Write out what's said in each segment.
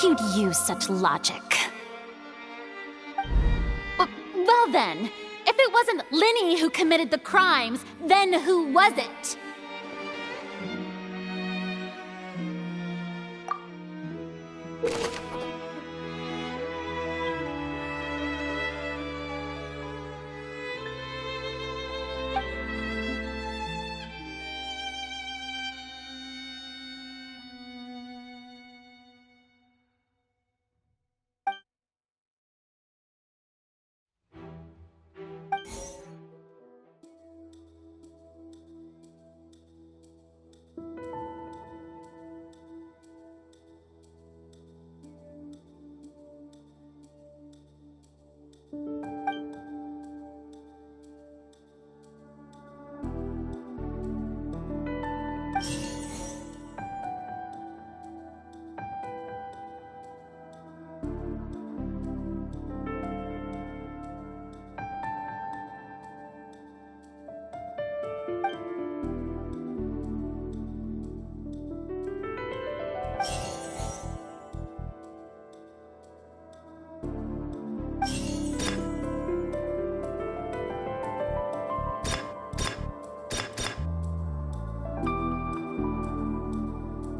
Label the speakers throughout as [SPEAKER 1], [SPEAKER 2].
[SPEAKER 1] you'd use such logic. Well then, if it wasn't Linny who committed the crimes, then who was it?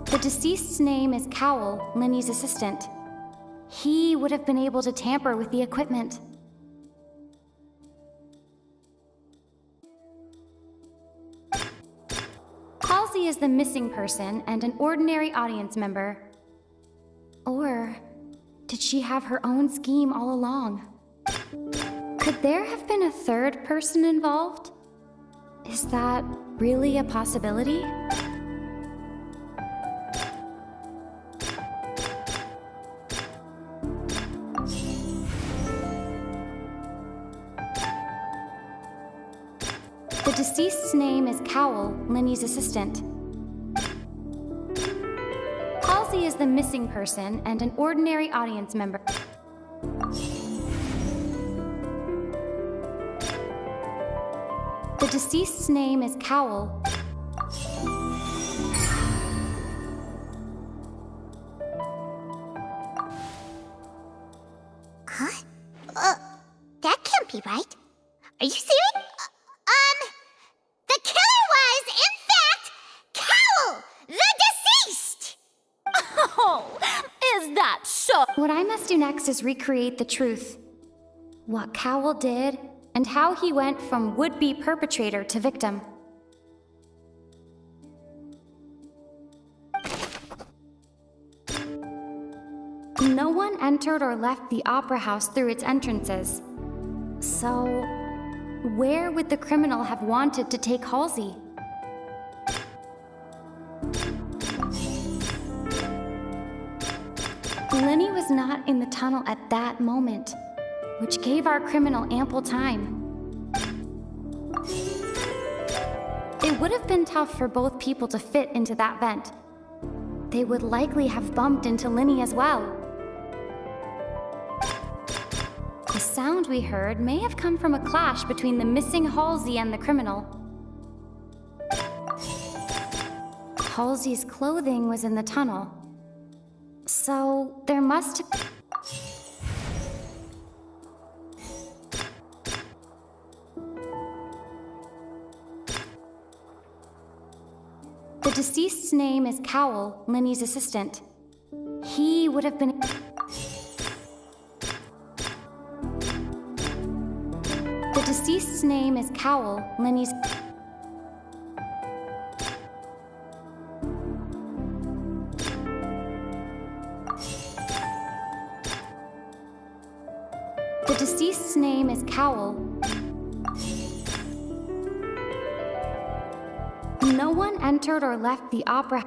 [SPEAKER 1] The deceased's name is Cowell, Linny's assistant. He would have been able to tamper with the equipment. Halsey is the missing person and an ordinary audience member. Or did she have her own scheme all along? Could there have been a third person involved? Is that really a possibility? The deceased's name is Cowell, Linny's assistant. Halsey is the missing person and an ordinary audience member. The deceased's name is Cowell.
[SPEAKER 2] Huh? That can't be right. Are you serious? The killer was, in fact, Cowell, the deceased!
[SPEAKER 1] Oh, is that so?
[SPEAKER 3] What I must do next is recreate the truth. What Cowell did, and how he went from would-be perpetrator to victim. No one entered or left the opera house through its entrances. So, where would the criminal have wanted to take Halsey? Linny was not in the tunnel at that moment, which gave our criminal ample time. It would have been tough for both people to fit into that vent. They would likely have bumped into Linny as well. The sound we heard may have come from a clash between the missing Halsey and the criminal. Halsey's clothing was in the tunnel, so there must have... The deceased's name is Cowell, Linny's assistant. He would have been... The deceased's name is Cowell, Linny's... The deceased's name is Cowell. No one entered or left the opera.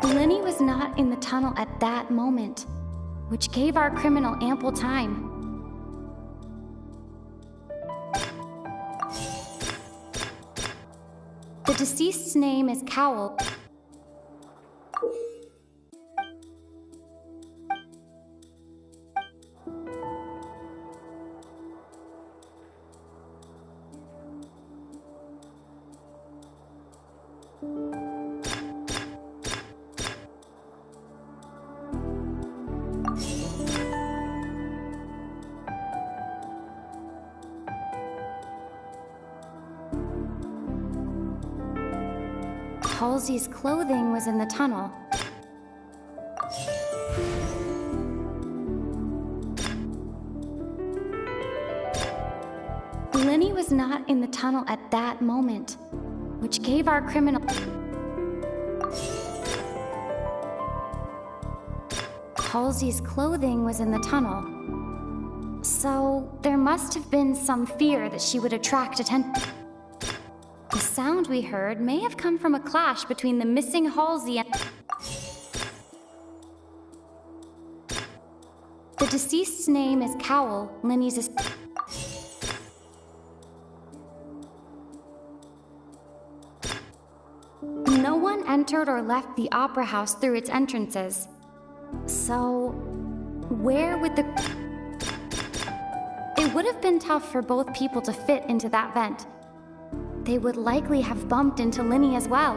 [SPEAKER 3] Linny was not in the tunnel at that moment, which gave our criminal ample time. The deceased's name is Cowell. Halsey's clothing was in the tunnel. Linny was not in the tunnel at that moment, which gave our criminal... Halsey's clothing was in the tunnel. So there must have been some fear that she would attract attention. The sound we heard may have come from a clash between the missing Halsey and... The deceased's name is Cowell, Linny's... No one entered or left the opera house through its entrances. So, where would the... It would have been tough for both people to fit into that vent. They would likely have bumped into Linny as well.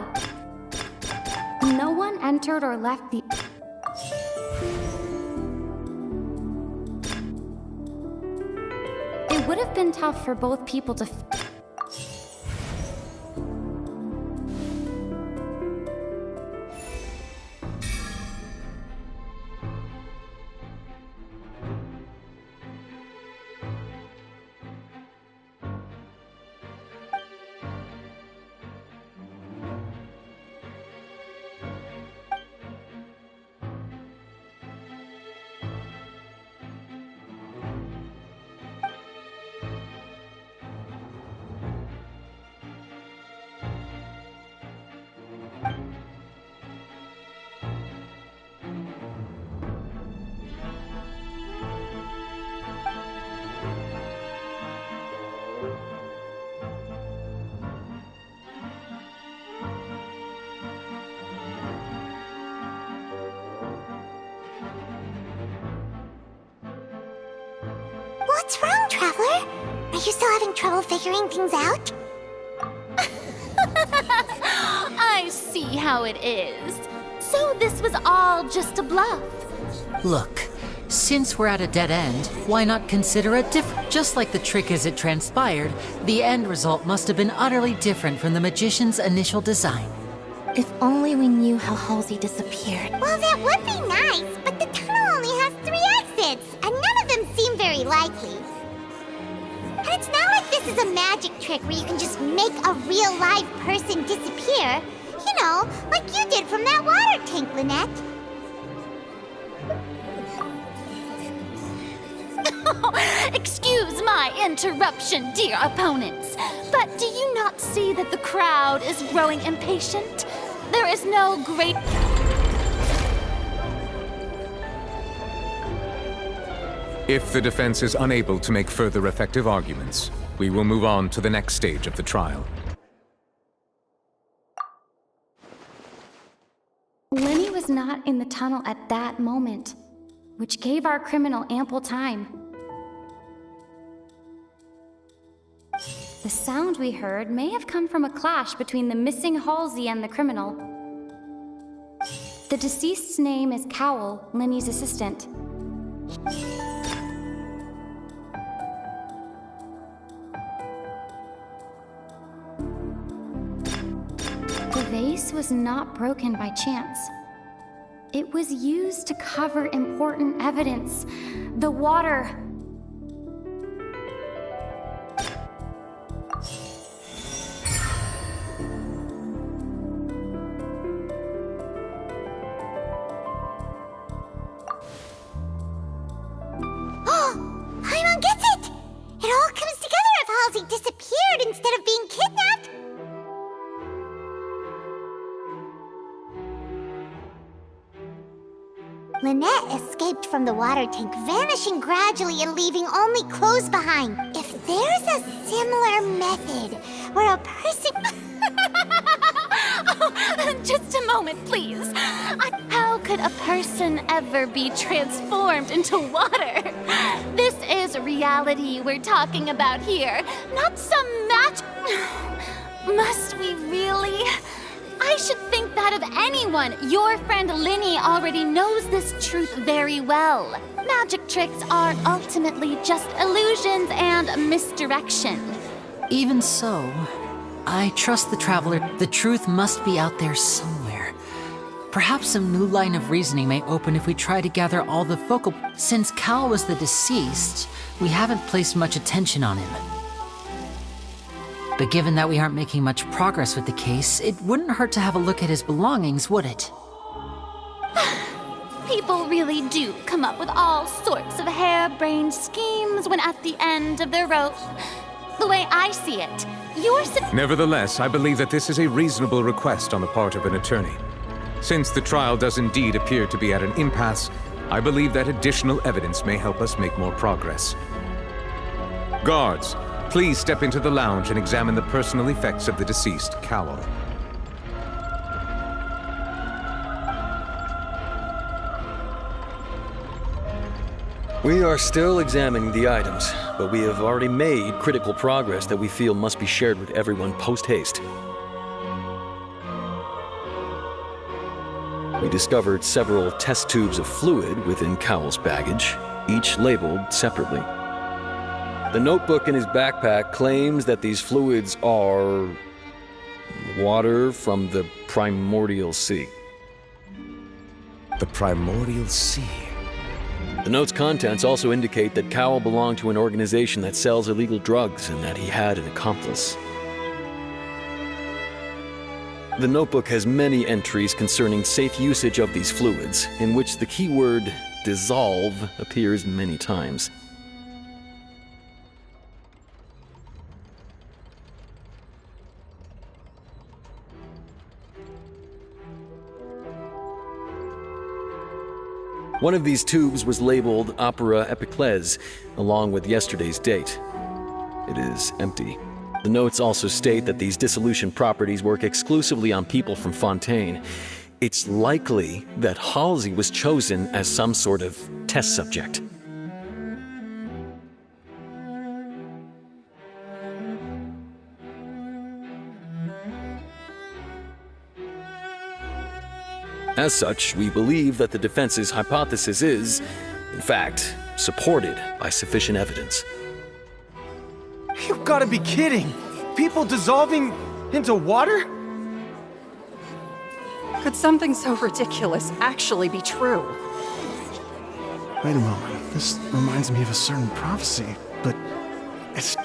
[SPEAKER 3] No one entered or left the... It would have been tough for both people to...
[SPEAKER 2] What's wrong, Traveler? Are you still having trouble figuring things out?
[SPEAKER 4] I see how it is. So this was all just a bluff.
[SPEAKER 5] Look, since we're at a dead end, why not consider a Just like the trick as it transpired, the end result must have been utterly different from the magician's initial design.
[SPEAKER 6] If only we knew how Halsey disappeared.
[SPEAKER 2] Well, that would be nice, but the tunnel only has 3 exits, and none of them seem very likely. And it's not like this is a magic trick where you can just make a real live person disappear. You know, like you did from that water tank, Lynette.
[SPEAKER 4] Excuse my interruption, dear opponents, but do you not see that the crowd is growing impatient? There is no great...
[SPEAKER 7] If the defense is unable to make further effective arguments, we will move on to the next stage of the trial.
[SPEAKER 3] Linny was not in the tunnel at that moment, which gave our criminal ample time. The sound we heard may have come from a clash between the missing Halsey and the criminal. The deceased's name is Cowell, Linny's assistant. The vase was not broken by chance. It was used to cover important evidence. The water.
[SPEAKER 2] Paimon gets it! It all comes together if Halsey disappeared instead of being kidnapped. Lynette escaped from the water tank, vanishing gradually and leaving only clothes behind. If there's a similar method where a person...
[SPEAKER 4] Just a moment, please. How could a person ever be transformed into water? This is reality we're talking about here, not some match... Must we really? I should think that of anyone. Your friend Linny already knows this truth very well. Magic tricks are ultimately just illusions and misdirection.
[SPEAKER 5] Even so, I trust the Traveler. The truth must be out there somewhere. Perhaps some new line of reasoning may open if we try to gather all the focal... Since Cal was the deceased, we haven't placed much attention on him. But given that we aren't making much progress with the case, it wouldn't hurt to have a look at his belongings, would it?
[SPEAKER 4] People really do come up with all sorts of harebrained schemes when at the end of their rope. The way I see it, you're...
[SPEAKER 7] Nevertheless, I believe that this is a reasonable request on the part of an attorney. Since the trial does indeed appear to be at an impasse, I believe that additional evidence may help us make more progress. Guards, please step into the lounge and examine the personal effects of the deceased, Cowell.
[SPEAKER 8] We are still examining the items, but we have already made critical progress that we feel must be shared with everyone post-haste. We discovered several test tubes of fluid within Cowell's baggage, each labeled separately. The notebook in his backpack claims that these fluids are... water from the primordial sea.
[SPEAKER 7] The primordial sea?
[SPEAKER 8] The note's contents also indicate that Cowell belonged to an organization that sells illegal drugs and that he had an accomplice. The notebook has many entries concerning safe usage of these fluids, in which the keyword dissolve appears many times. One of these tubes was labeled Opera Epiclese, along with yesterday's date. It is empty. The notes also state that these dissolution properties work exclusively on people from Fontaine. It's likely that Halsey was chosen as some sort of test subject. As such, we believe that the defense's hypothesis is, in fact, supported by sufficient evidence.
[SPEAKER 9] You've got to be kidding! People dissolving into water?
[SPEAKER 10] Could something so ridiculous actually be true?
[SPEAKER 9] Wait a moment. This reminds me of a certain prophecy, but it's...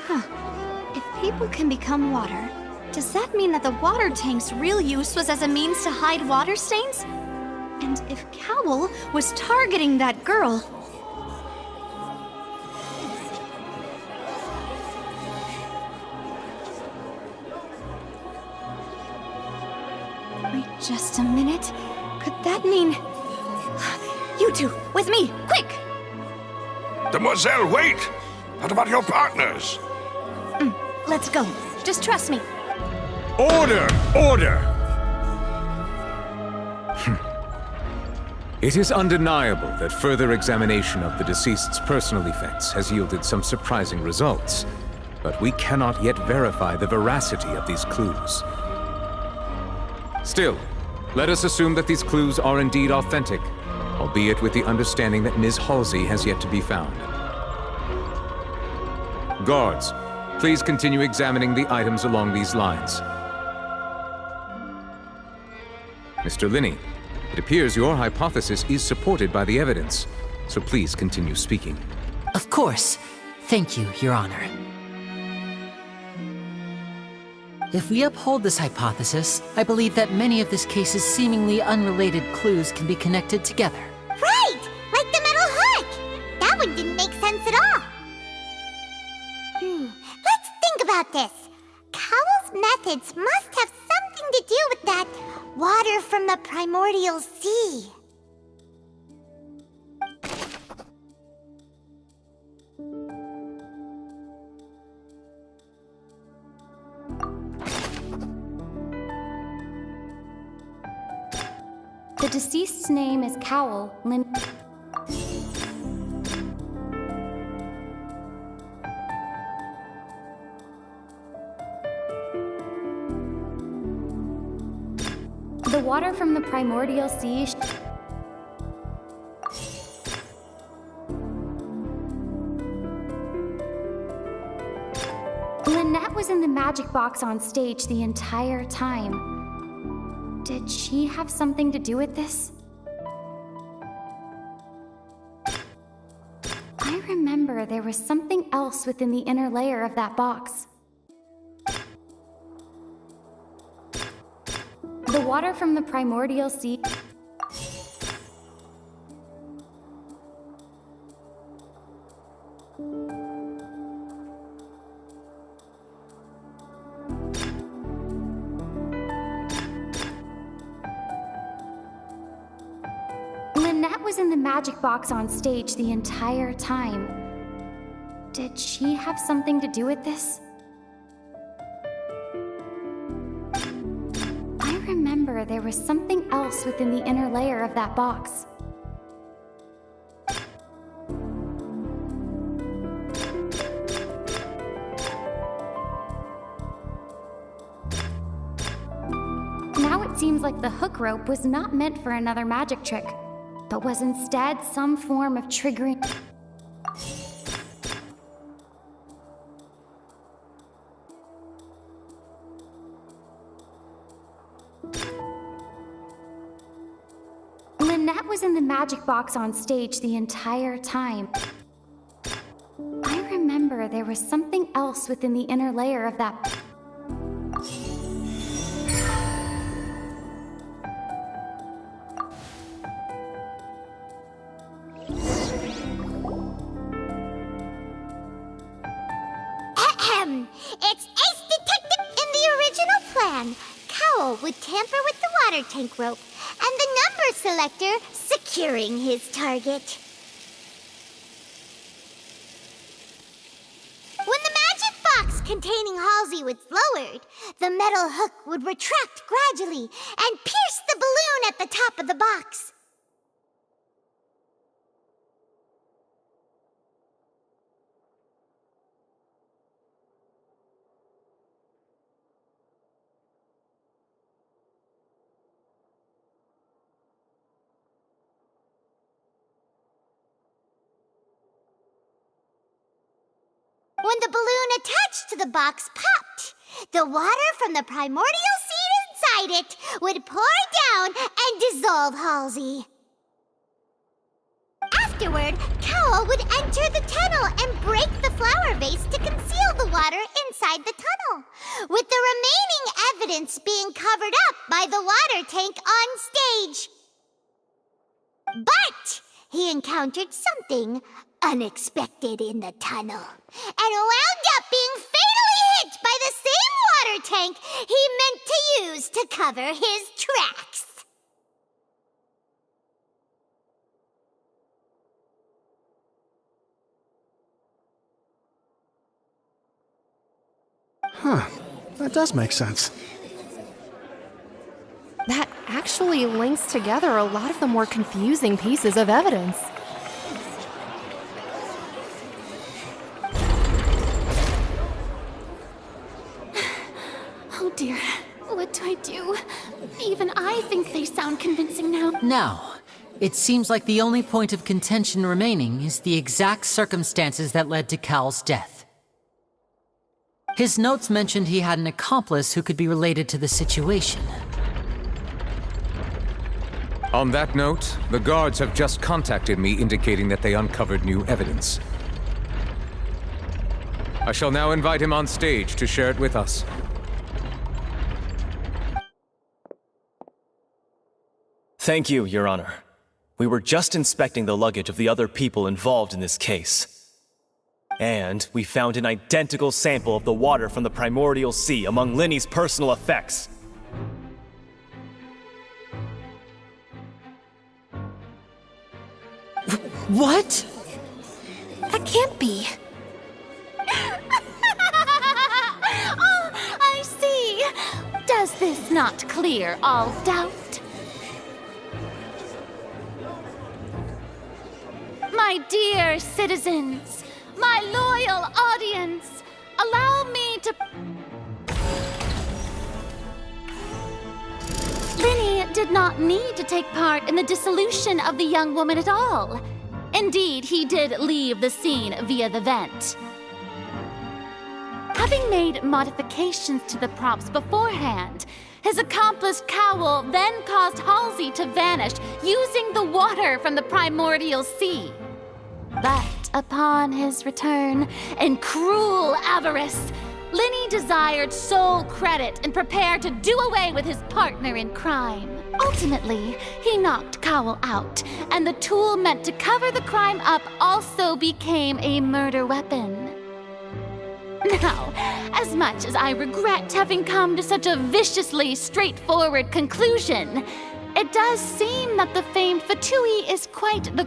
[SPEAKER 1] If people can become water, does that mean that the water tank's real use was as a means to hide water stains? And if Cowell was targeting that girl... Wait just a minute. Could that mean... You two, with me, quick!
[SPEAKER 11] Demoiselle, wait! What about your partners?
[SPEAKER 1] Let's go. Just trust me.
[SPEAKER 7] Order! Order! It is undeniable that further examination of the deceased's personal effects has yielded some surprising results, but we cannot yet verify the veracity of these clues. Still, let us assume that these clues are indeed authentic, albeit with the understanding that Ms. Halsey has yet to be found. Guards, please continue examining the items along these lines. Mr. Linney, it appears your hypothesis is supported by the evidence, so please continue speaking.
[SPEAKER 5] Of course. Thank you, Your Honor. If we uphold this hypothesis, I believe that many of this case's seemingly unrelated clues can be connected together.
[SPEAKER 2] Right! Like the metal hook! That one didn't make sense at all. Let's think about this. Cowell's methods must have something to do with that water from the primordial sea.
[SPEAKER 3] The deceased's name is Cowell Lin... The water from the primordial sea... Lynette was in the magic box on stage the entire time. Did she have something to do with this? I remember there was something else within the inner layer of that box. The water from the primordial sea. Lynette was in the magic box on stage the entire time. Did she have something to do with this? I remember there was something else within the inner layer of that box. Now it seems like the hook rope was not meant for another magic trick, but was instead some form of triggering. Lynette was in the magic box on stage the entire time. I remember there was something else within the inner layer of that.
[SPEAKER 2] It's Ace Detective in the original plan. Cowl would tamper with the water tank rope, and the number selector securing his target. When the magic box containing Halsey was lowered, the metal hook would retract gradually and pierce the balloon at the top of the box. When the balloon attached to the box popped, the water from the primordial seed inside it would pour down and dissolve Halsey. Afterward, Cowl would enter the tunnel and break the flower vase to conceal the water inside the tunnel, with the remaining evidence being covered up by the water tank on stage. But he encountered something unexpected in the tunnel, and wound up being fatally hit by the same water tank he meant to use to cover his tracks.
[SPEAKER 9] Huh. That does make sense.
[SPEAKER 6] That actually links together a lot of the more confusing pieces of evidence.
[SPEAKER 4] Oh dear, what do I do? Even I think they sound convincing now.
[SPEAKER 5] Now, it seems like the only point of contention remaining is the exact circumstances that led to Cal's death. His notes mentioned he had an accomplice who could be related to the situation.
[SPEAKER 7] On that note, the guards have just contacted me indicating that they uncovered new evidence. I shall now invite him on stage to share it with us.
[SPEAKER 12] Thank you, Your Honor. We were just inspecting the luggage of the other people involved in this case. And we found an identical sample of the water from the primordial sea among Linny's personal effects.
[SPEAKER 5] What?
[SPEAKER 6] That can't be.
[SPEAKER 4] Oh, I see. Does this not clear all doubt? My dear citizens, my loyal audience, allow me to... Linny did not need to take part in the dissolution of the young woman at all. Indeed, he did leave the scene via the vent. Having made modifications to the props beforehand, his accomplice Cowl then caused Halsey to vanish using the water from the primordial sea. But upon his return, in cruel avarice, Linny desired sole credit and prepared to do away with his partner in crime. Ultimately, he knocked Cowl out, and the tool meant to cover the crime up also became a murder weapon. Now, as much as I regret having come to such a viciously straightforward conclusion, it does seem that the famed Fatui is quite the...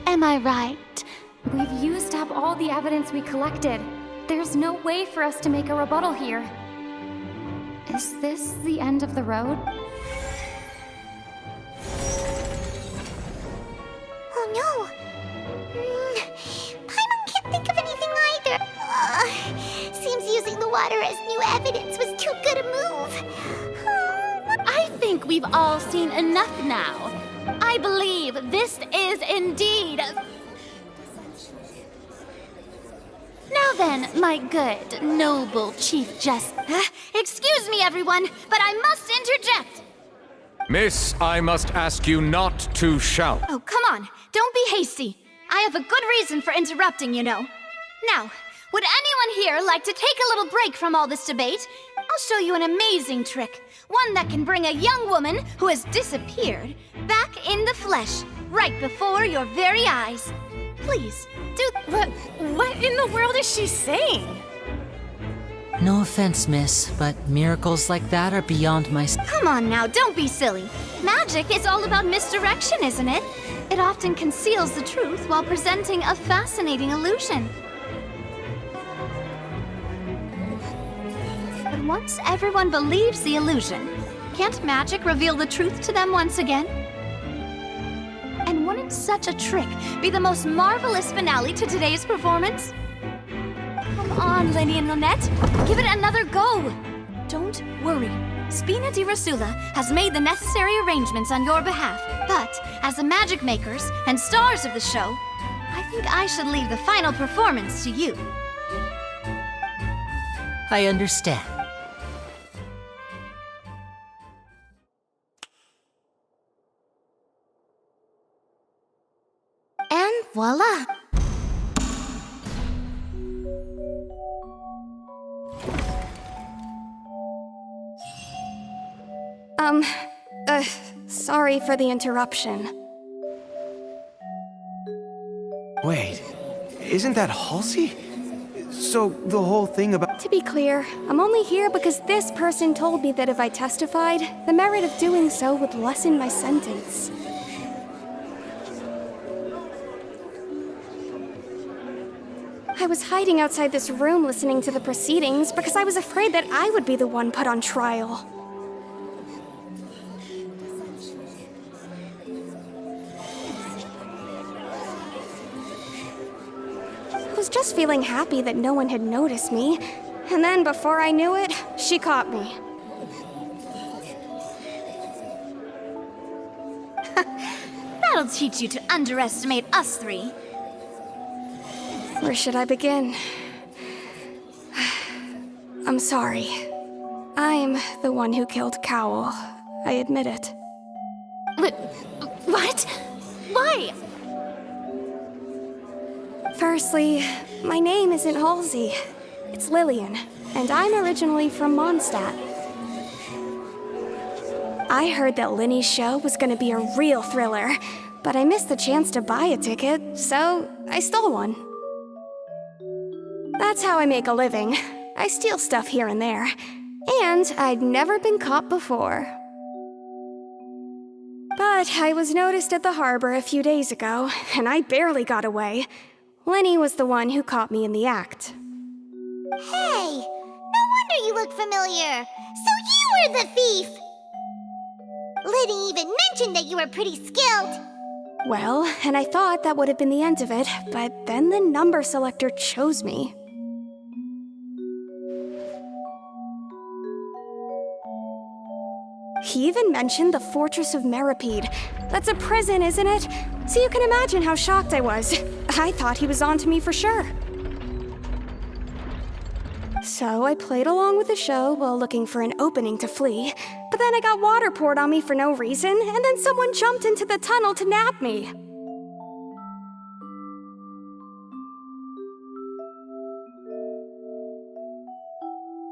[SPEAKER 4] Am I right?
[SPEAKER 3] We've used up all the evidence we collected. There's no way for us to make a rebuttal here. Is this the end of the road?
[SPEAKER 2] Oh no! Paimon can't think of anything either. Seems using the water as new evidence was too good a move.
[SPEAKER 4] I think we've all seen enough now. I believe this is indeed... Now then, my good, noble Chief Justice.
[SPEAKER 1] Excuse me, everyone, but I must interject.
[SPEAKER 7] Miss, I must ask you not to shout.
[SPEAKER 1] Oh, come on. Don't be hasty. I have a good reason for interrupting, you know. Now, would anyone here like to take a little break from all this debate? I'll show you an amazing trick. One that can bring a young woman who has disappeared back in the flesh, right before your very eyes. Please, do...
[SPEAKER 10] What in the world is she saying?
[SPEAKER 5] No offense, miss, but miracles like that are beyond my...
[SPEAKER 1] Come on now, don't be silly. Magic is all about misdirection, isn't it? It often conceals the truth while presenting a fascinating illusion. But once everyone believes the illusion, can't magic reveal the truth to them once again? And wouldn't such a trick be the most marvelous finale to today's performance? Come on, Lenny and Lynette. Give it another go. Don't worry. Spina di Rasula has made the necessary arrangements on your behalf. But as the magic makers and stars of the show, I think I should leave the final performance to you.
[SPEAKER 5] I understand.
[SPEAKER 1] And voila!
[SPEAKER 6] Sorry for the interruption.
[SPEAKER 9] Wait, isn't that Halsey? So the whole thing about...
[SPEAKER 6] To be clear, I'm only here because this person told me that if I testified, the merit of doing so would lessen my sentence. I was hiding outside this room listening to the proceedings because I was afraid that I would be the one put on trial. I was just feeling happy that no one had noticed me, and then before I knew it, she caught me.
[SPEAKER 1] That'll teach you to underestimate us three.
[SPEAKER 6] Where should I begin? I'm sorry. I'm the one who killed Cowl. I admit it.
[SPEAKER 4] What? Why?
[SPEAKER 6] Firstly, my name isn't Halsey. It's Lillian, and I'm originally from Mondstadt. I heard that Linny's show was gonna be a real thriller, but I missed the chance to buy a ticket, so I stole one. That's how I make a living. I steal stuff here and there. And I'd never been caught before. But I was noticed at the harbor a few days ago, and I barely got away. Lenny was the one who caught me in the act.
[SPEAKER 2] Hey, no wonder you look familiar. So you were the thief! Liddy even mentioned that you were pretty skilled.
[SPEAKER 6] Well, and I thought that would have been the end of it, but then the number selector chose me. He even mentioned the Fortress of Meripede. That's a prison, isn't it? So you can imagine how shocked I was. I thought he was on to me for sure. So I played along with the show while looking for an opening to flee, but then I got water poured on me for no reason, and then someone jumped into the tunnel to nab me.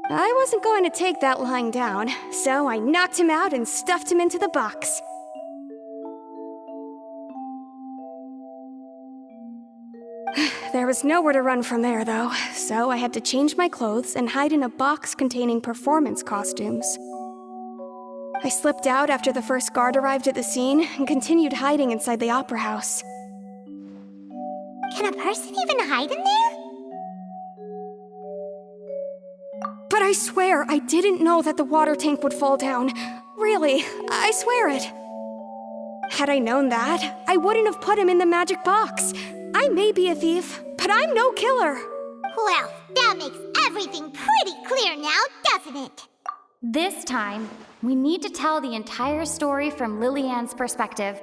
[SPEAKER 6] I wasn't going to take that lying down, so I knocked him out and stuffed him into the box. There was nowhere to run from there, though, so I had to change my clothes and hide in a box containing performance costumes. I slipped out after the first guard arrived at the scene and continued hiding inside the opera house.
[SPEAKER 2] Can a person even hide in there?
[SPEAKER 6] But I swear, I didn't know that the water tank would fall down. Really, I swear it. Had I known that, I wouldn't have put him in the magic box. I may be a thief, but I'm no killer.
[SPEAKER 2] Well, that makes everything pretty clear now, doesn't it?
[SPEAKER 3] This time, we need to tell the entire story from Lily-Ann's perspective.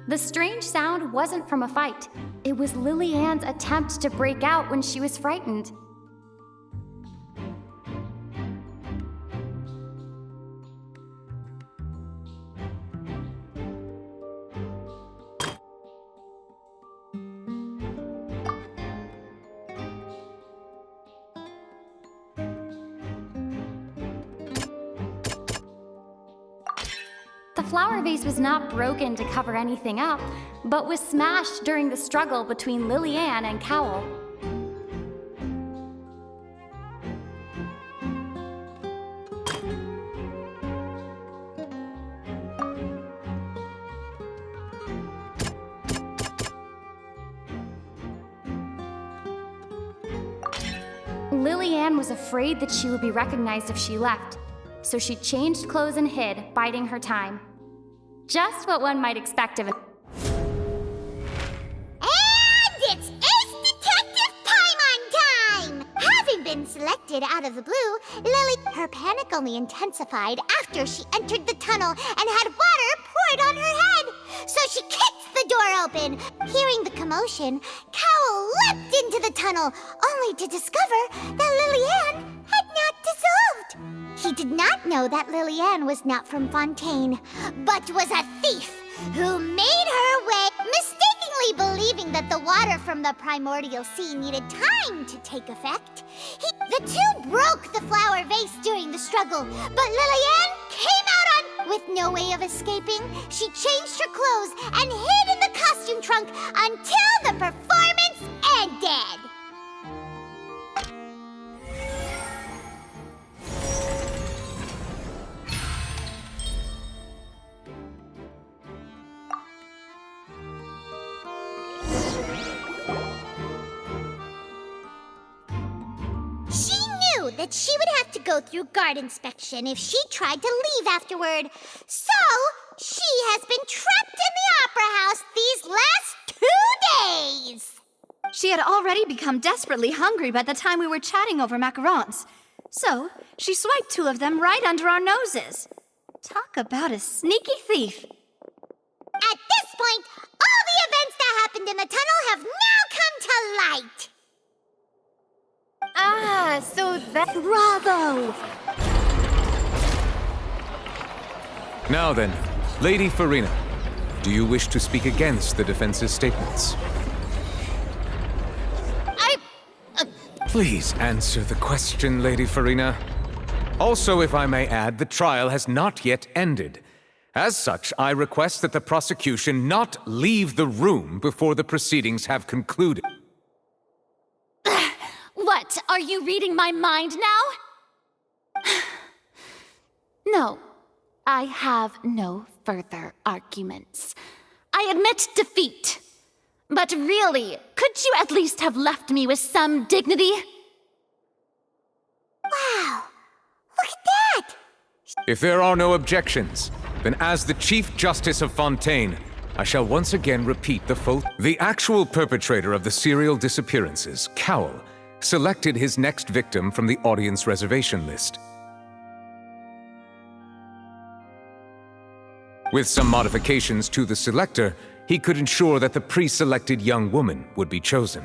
[SPEAKER 3] The strange sound wasn't from a fight. It was Lily-Ann's attempt to break out when she was frightened. The flower vase was not broken to cover anything up, but was smashed during the struggle between Lily-Ann and Cowell. Lily-Ann was afraid that she would be recognized if she left, so she changed clothes and hid, biding her time. Just what one might expect of it.
[SPEAKER 2] And it's Ace Detective Paimon time! Having been selected out of the blue, her panic only intensified after she entered the tunnel and had water poured on her head. So she kicks the door open. Hearing the commotion, Cowell leapt into the tunnel, only to discover that Lily-Ann had not dissolved. He did not know that Lily-Ann was not from Fontaine, but was a thief who made her way, mistakenly believing that the water from the primordial sea needed time to take effect. The two broke the flower vase during the struggle, but Lily-Ann came out on... With no way of escaping, she changed her clothes and hid in the costume trunk until the performance ended. That she would have to go through guard inspection if she tried to leave afterward. So, she has been trapped in the opera house these last 2 days.
[SPEAKER 13] She had already become desperately hungry by the time we were chatting over macarons. So, she swiped 2 of them right under our noses. Talk about a sneaky thief.
[SPEAKER 2] At this point, all the events that happened in the tunnel have now come to light.
[SPEAKER 13] Ah, so that... Bravo!
[SPEAKER 7] Now then, Lady Farina, Do you wish to speak against the defense's statements? Please answer the question, Lady Farina. Also, if I may add, the trial has not yet ended. As such, I request that the prosecution not leave the room before the proceedings have concluded.
[SPEAKER 4] What? Are you reading my mind now? No, I have no further arguments. I admit defeat. But really, could you at least have left me with some dignity?
[SPEAKER 2] Wow! Look at that!
[SPEAKER 7] If there are no objections, then as the Chief Justice of Fontaine, I shall once again repeat the full... The actual perpetrator of the serial disappearances, Cowell, selected his next victim from the audience reservation list. With some modifications to the selector, he could ensure that the pre-selected young woman would be chosen.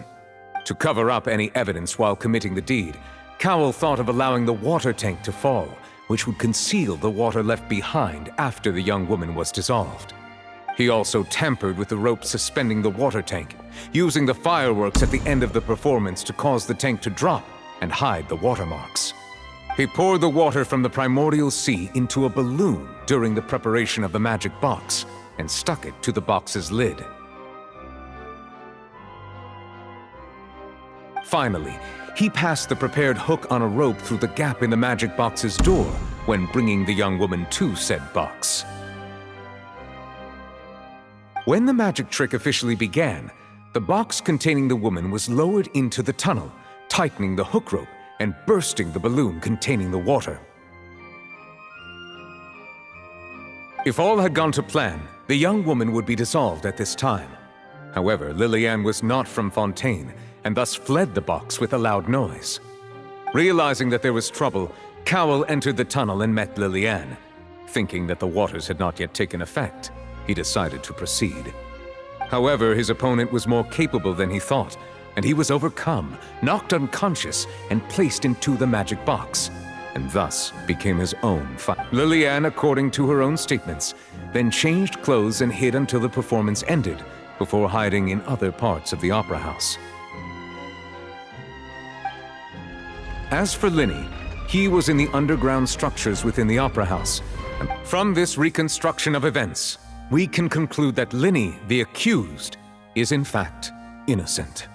[SPEAKER 7] To cover up any evidence while committing the deed, Cowell thought of allowing the water tank to fall, which would conceal the water left behind after the young woman was dissolved. He also tampered with the rope suspending the water tank, using the fireworks at the end of the performance to cause the tank to drop and hide the watermarks. He poured the water from the primordial sea into a balloon during the preparation of the magic box and stuck it to the box's lid. Finally, he passed the prepared hook on a rope through the gap in the magic box's door when bringing the young woman to said box. When the magic trick officially began, the box containing the woman was lowered into the tunnel, tightening the hook rope and bursting the balloon containing the water. If all had gone to plan, the young woman would be dissolved at this time. However, Liliane was not from Fontaine, and thus fled the box with a loud noise. Realizing that there was trouble, Cowell entered the tunnel and met Liliane. Thinking that the waters had not yet taken effect, he decided to proceed. However, his opponent was more capable than he thought, and he was overcome, knocked unconscious, and placed into the magic box, and thus became his own fight. Liliane, according to her own statements, then changed clothes and hid until the performance ended, before hiding in other parts of the opera house. As for Linny, he was in the underground structures within the opera house. And from this reconstruction of events, we can conclude that Linny, the accused, is in fact innocent.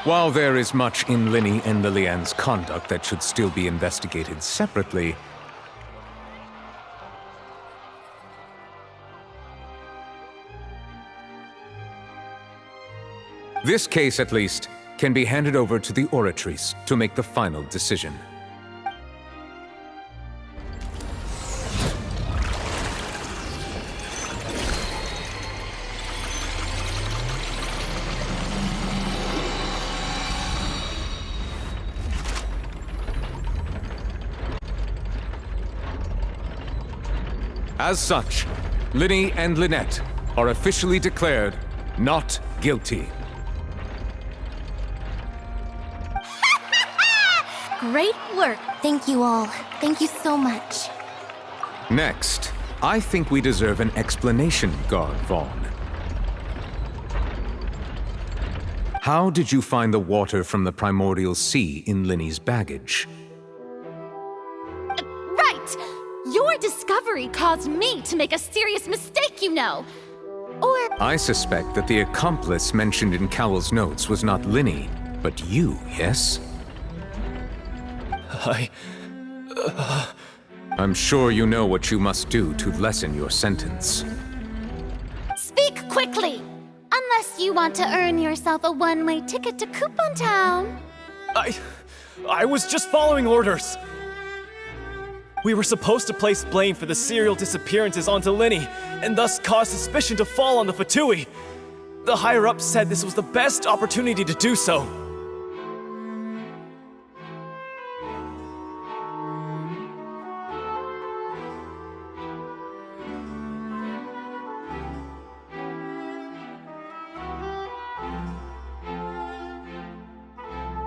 [SPEAKER 7] While there is much in Linny and Liliane's conduct that should still be investigated separately, this case, at least, can be handed over to the Oratrice to make the final decision. As such, Linny and Lynette are officially declared not guilty.
[SPEAKER 2] Great work. Thank you all. Thank you so much.
[SPEAKER 7] Next, I think we deserve an explanation, Guard Vaughn. How did you find the water from the primordial sea in Linny's baggage?
[SPEAKER 4] Your discovery caused me to make a serious mistake, you know. Or...
[SPEAKER 7] I suspect that the accomplice mentioned in Cowell's notes was not Linny, but you, yes? I'm sure you know what you must do to lessen your sentence.
[SPEAKER 4] Speak quickly! Unless you want to earn yourself a one-way ticket to Coupon Town.
[SPEAKER 12] I was just following orders. We were supposed to place blame for the serial disappearances onto Linny, and thus cause suspicion to fall on the Fatui. The higher-ups said this was the best opportunity to do so.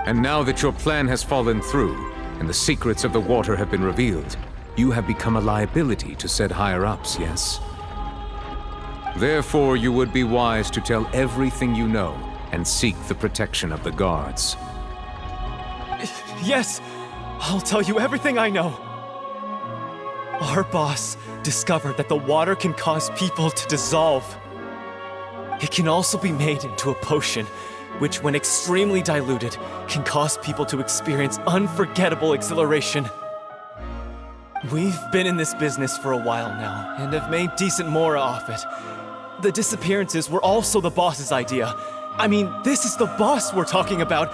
[SPEAKER 7] And now that your plan has fallen through, and the secrets of the water have been revealed, you have become a liability to said higher-ups, yes? Therefore, you would be wise to tell everything you know and seek the protection of the guards.
[SPEAKER 12] Yes, I'll tell you everything I know. Our boss discovered that the water can cause people to dissolve. It can also be made into a potion, which, when extremely diluted, can cause people to experience unforgettable exhilaration. We've been in this business for a while now, and have made decent mora off it. The disappearances were also the boss's idea. I mean, this is the boss we're talking about.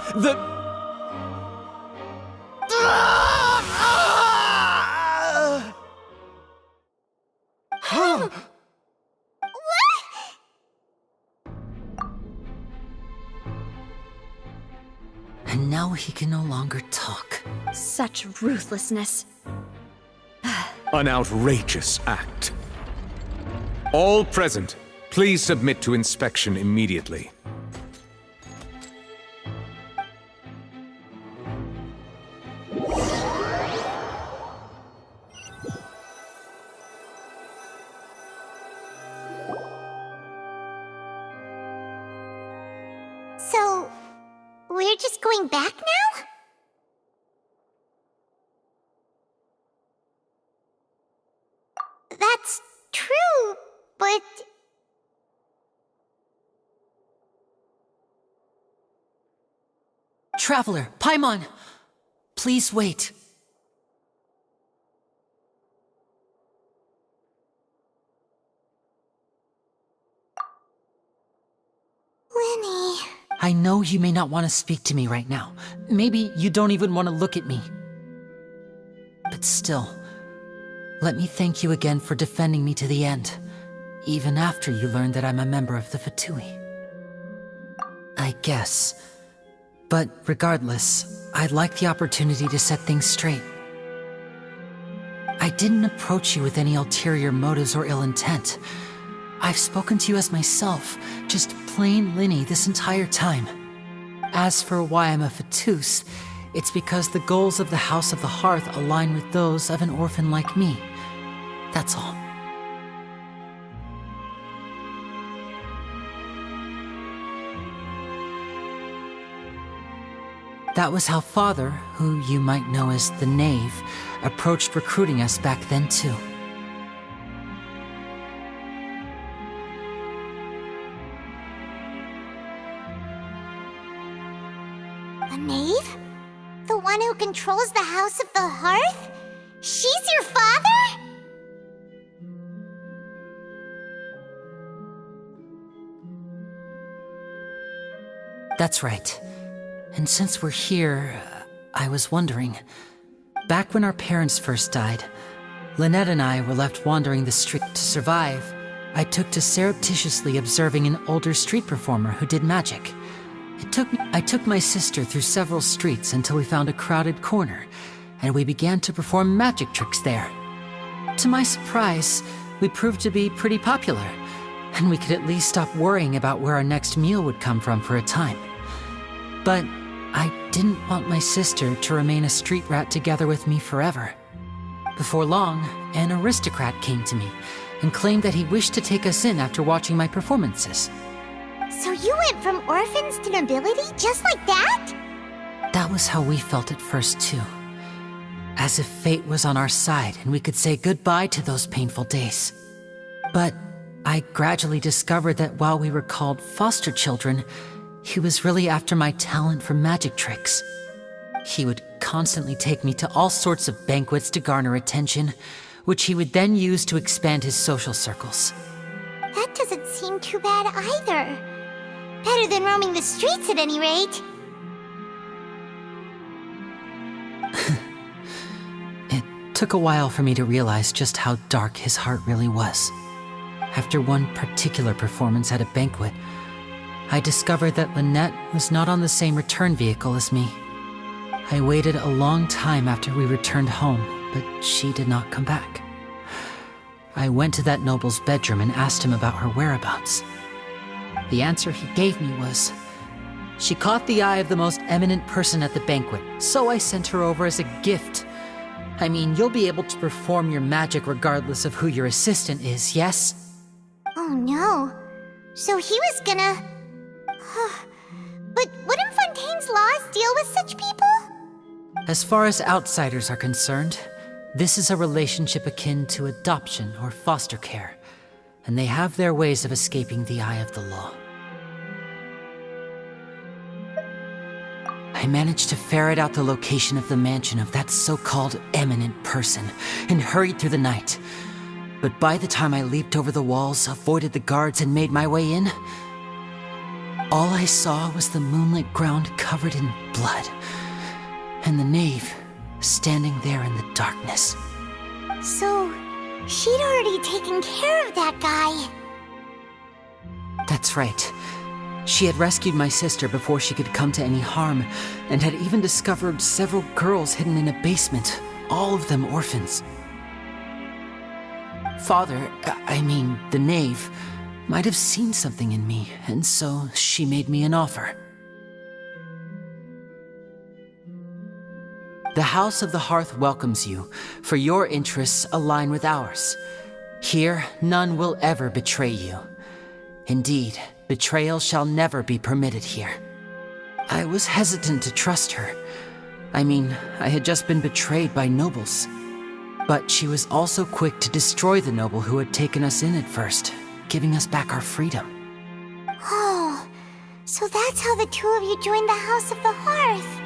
[SPEAKER 5] And now he can no longer talk.
[SPEAKER 13] Such ruthlessness.
[SPEAKER 7] An outrageous act. All present, please submit to inspection immediately.
[SPEAKER 2] So, we're just going back now? That's true, but...
[SPEAKER 5] Traveler, Paimon! Please wait.
[SPEAKER 2] Lenny...
[SPEAKER 5] I know you may not want to speak to me right now. Maybe you don't even want to look at me. But still, let me thank you again for defending me to the end, even after you learned that I'm a member of the Fatui. I guess. But regardless, I'd like the opportunity to set things straight. I didn't approach you with any ulterior motives or ill intent. I've spoken to you as myself, just plain Linny this entire time. As for why I'm a Fatus, it's because the goals of the House of the Hearth align with those of an orphan like me. That's all. That was how Father, who you might know as the Knave, approached recruiting us back then too.
[SPEAKER 2] The Knave? The one who controls the House of the Hearth? She's your father?
[SPEAKER 5] That's right. And since we're here, I was wondering. Back when our parents first died, Lynette and I were left wandering the street. To survive, I took to surreptitiously observing an older street performer who did magic. I took my sister through several streets until we found a crowded corner, and we began to perform magic tricks there. To my surprise, we proved to be pretty popular, and we could at least stop worrying about where our next meal would come from for a time. But I didn't want my sister to remain a street rat together with me forever. Before long, an aristocrat came to me and claimed that he wished to take us in after watching my performances.
[SPEAKER 2] So you went from orphans to nobility just like that?
[SPEAKER 5] That was how we felt at first, too. As if fate was on our side and we could say goodbye to those painful days. But I gradually discovered that while we were called foster children, he was really after my talent for magic tricks. He would constantly take me to all sorts of banquets to garner attention, which he would then use to expand his social circles.
[SPEAKER 2] That doesn't seem too bad either. Better than roaming the streets at any rate.
[SPEAKER 5] It took a while for me to realize just how dark his heart really was. After one particular performance at a banquet, I discovered that Lynette was not on the same return vehicle as me. I waited a long time after we returned home, but she did not come back. I went to that noble's bedroom and asked him about her whereabouts. The answer he gave me was, she caught the eye of the most eminent person at the banquet, so I sent her over as a gift. I mean, you'll be able to perform your magic regardless of who your assistant is, yes?
[SPEAKER 2] Oh no. So he was gonna... But wouldn't Fontaine's laws deal with such people?
[SPEAKER 5] As far as outsiders are concerned, this is a relationship akin to adoption or foster care, and they have their ways of escaping the eye of the law. I managed to ferret out the location of the mansion of that so-called eminent person and hurried through the night. But by the time I leaped over the walls, avoided the guards, and made my way in, all I saw was the moonlit ground covered in blood, and the knave standing there in the darkness.
[SPEAKER 2] So, she'd already taken care of that guy.
[SPEAKER 5] That's right. She had rescued my sister before she could come to any harm, and had even discovered several girls hidden in a basement, all of them orphans. Father, the knave, might have seen something in me, and so she made me an offer. The House of the Hearth welcomes you, for your interests align with ours. Here, none will ever betray you. Indeed, betrayal shall never be permitted here. I was hesitant to trust her. I had just been betrayed by nobles. But she was also quick to destroy the noble who had taken us in at first, giving us back our freedom.
[SPEAKER 2] Oh, so that's how the two of you joined the House of the Hearth.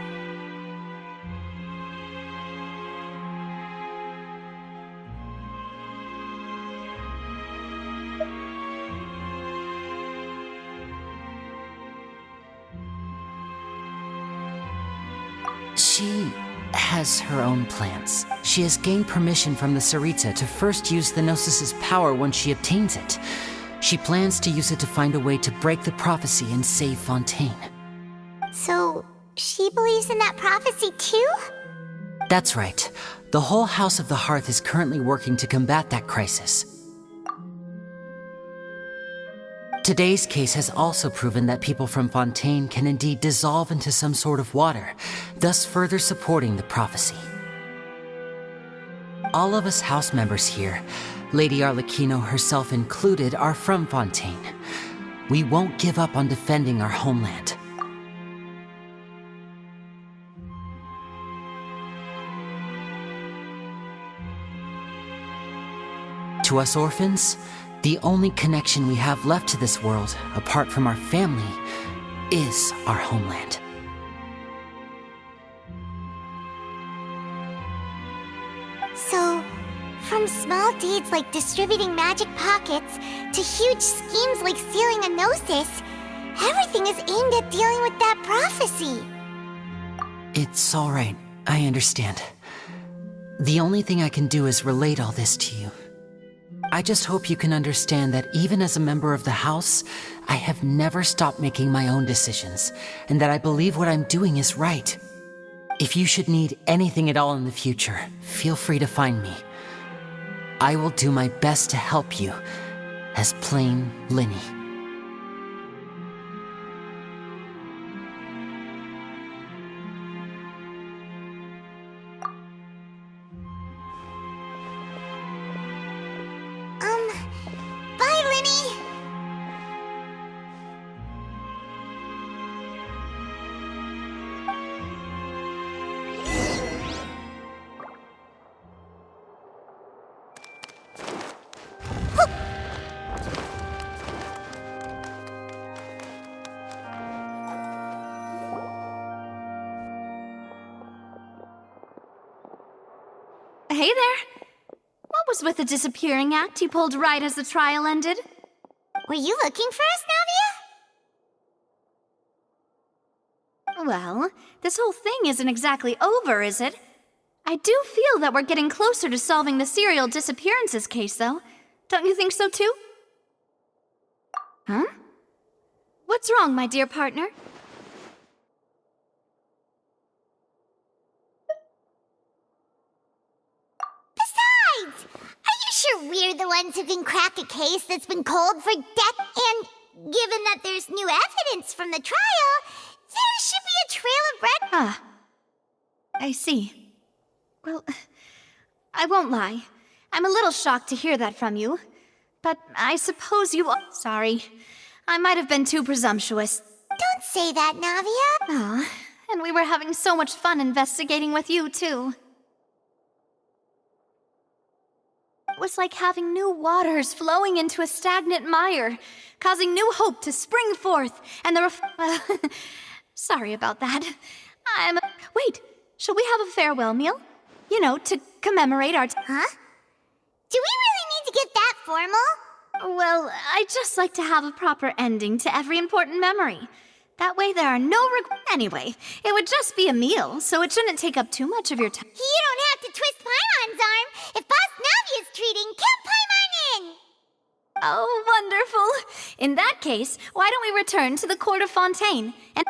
[SPEAKER 5] She has her own plans. She has gained permission from the Tsaritsa to first use the Gnosis' power when she obtains it. She plans to use it to find a way to break the prophecy and save Fontaine.
[SPEAKER 2] So, she believes in that prophecy too?
[SPEAKER 5] That's right. The whole House of the Hearth is currently working to combat that crisis. Today's case has also proven that people from Fontaine can indeed dissolve into some sort of water, thus further supporting the prophecy. All of us house members here, Lady Arlecchino herself included, are from Fontaine. We won't give up on defending our homeland. To us orphans, the only connection we have left to this world, apart from our family, is our homeland.
[SPEAKER 2] So, from small deeds like distributing magic pockets to huge schemes like stealing a Gnosis, everything is aimed at dealing with that prophecy.
[SPEAKER 5] It's all right. I understand. The only thing I can do is relate all this to you. I just hope you can understand that even as a member of the House, I have never stopped making my own decisions, and that I believe what I'm doing is right. If you should need anything at all in the future, feel free to find me. I will do my best to help you, as plain Linny.
[SPEAKER 2] Bye, Linny!
[SPEAKER 13] Hey there. What was with the disappearing act you pulled right as the trial ended?
[SPEAKER 2] Were you looking for us, Navia?
[SPEAKER 13] Well, this whole thing isn't exactly over, is it? I do feel that we're getting closer to solving the serial disappearances case, though. Don't you think so, too? Huh? What's wrong, my dear partner?
[SPEAKER 2] Besides, are you sure we're the ones who can crack a case that's been cold for death? And given that there's new evidence from the trial, there should be a trail of red...
[SPEAKER 13] Ah, I see. Well, I won't lie. I'm a little shocked to hear that from you. But I suppose you are... Sorry. I might have been too presumptuous.
[SPEAKER 2] Don't say that, Navia.
[SPEAKER 13] Aw, and we were having so much fun investigating with you, too. It was like having new waters flowing into a stagnant mire, causing new hope to spring forth, and the sorry about that. Wait, shall we have a farewell meal? You know, to commemorate our...
[SPEAKER 2] Huh? Do we really need to get that formal?
[SPEAKER 13] Well, I'd just like to have a proper ending to every important memory. That way there are no Anyway, it would just be a meal, so it shouldn't take up too much of your time.
[SPEAKER 2] You don't have to twist Paimon's arm. If Boss Navia's treating, count Paimon in!
[SPEAKER 13] Oh, wonderful. In that case, why don't we return to the court of Fontaine and...